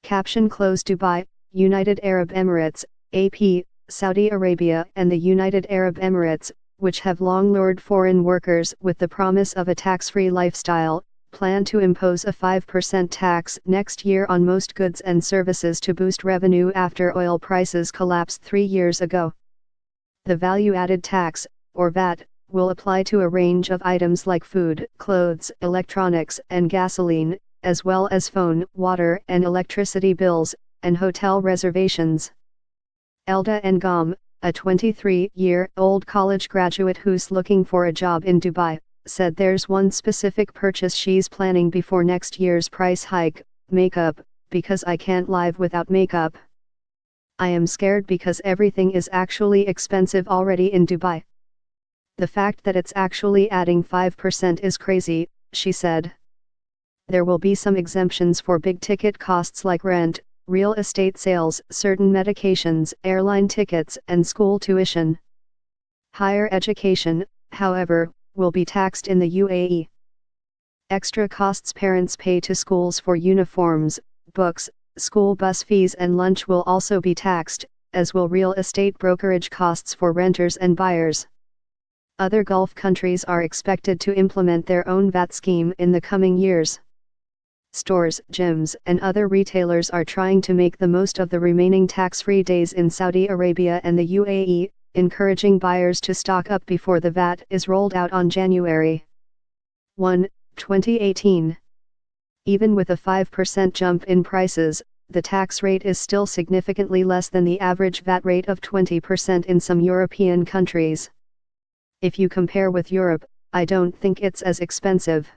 Caption close Dubai, United Arab Emirates, AP, Saudi Arabia and the United Arab Emirates, which have long lured foreign workers with the promise of a tax-free lifestyle, plan to impose a 5% tax next year on most goods and services to boost revenue after oil prices collapsed 3 years ago. The value-added tax, or VAT, will apply to a range of items like food, clothes, electronics and gasoline, as well as phone, water and electricity bills, and hotel reservations. Elda Ngam, a 23-year-old college graduate who's looking for a job in Dubai, said there's one specific purchase she's planning before next year's price hike: makeup, because I can't live without makeup. I am scared because everything is actually expensive already in Dubai. The fact that it's actually adding 5% is crazy, she said. There will be some exemptions for big-ticket costs like rent, real estate sales, certain medications, airline tickets, and school tuition. Higher education, however, will be taxed in the UAE. Extra costs parents pay to schools for uniforms, books, school bus fees and lunch will also be taxed, as will real estate brokerage costs for renters and buyers. Other Gulf countries are expected to implement their own VAT scheme in the coming years. Stores, gyms, and other retailers are trying to make the most of the remaining tax-free days in Saudi Arabia and the UAE, encouraging buyers to stock up before the VAT is rolled out on January 1, 2018. Even with a 5% jump in prices, the tax rate is still significantly less than the average VAT rate of 20% in some European countries. If you compare with Europe, I don't think it's as expensive.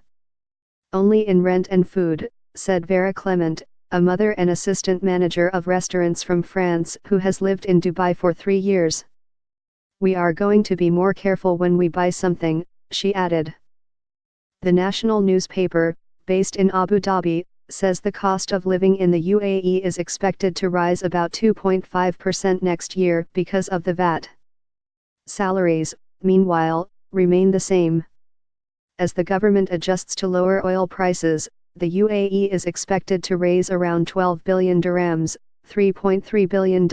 Only in rent and food, said Vera Clement, a mother and assistant manager of restaurants from France who has lived in Dubai for 3 years. We are going to be more careful when we buy something, she added. The national newspaper, based in Abu Dhabi, says the cost of living in the UAE is expected to rise about 2.5% next year because of the VAT. Salaries, meanwhile, remain the same. As the government adjusts to lower oil prices, the UAE is expected to raise around 12 billion dirhams, $3.3 billion,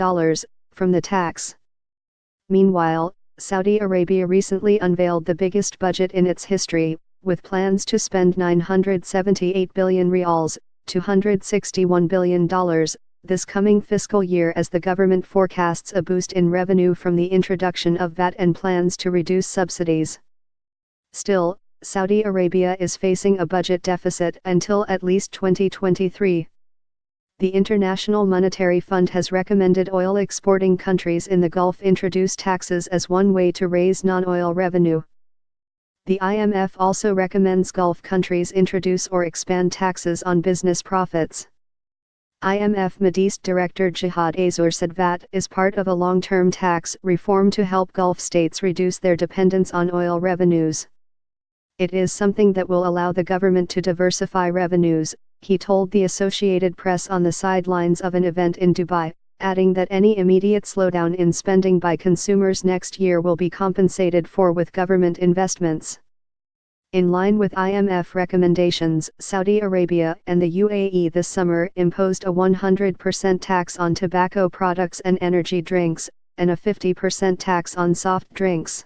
from the tax. Meanwhile, Saudi Arabia recently unveiled the biggest budget in its history, with plans to spend 978 billion rials, $261 billion, this coming fiscal year as the government forecasts a boost in revenue from the introduction of VAT and plans to reduce subsidies. Still, Saudi Arabia is facing a budget deficit until at least 2023. The International Monetary Fund has recommended oil exporting countries in the Gulf introduce taxes as one way to raise non-oil revenue. The IMF also recommends Gulf countries introduce or expand taxes on business profits. IMF Middle East Director Jihad Azur said VAT is part of a long-term tax reform to help Gulf states reduce their dependence on oil revenues. It is something that will allow the government to diversify revenues, he told the Associated Press on the sidelines of an event in Dubai, adding that any immediate slowdown in spending by consumers next year will be compensated for with government investments. In line with IMF recommendations, Saudi Arabia and the UAE this summer imposed a 100% tax on tobacco products and energy drinks, and a 50% tax on soft drinks.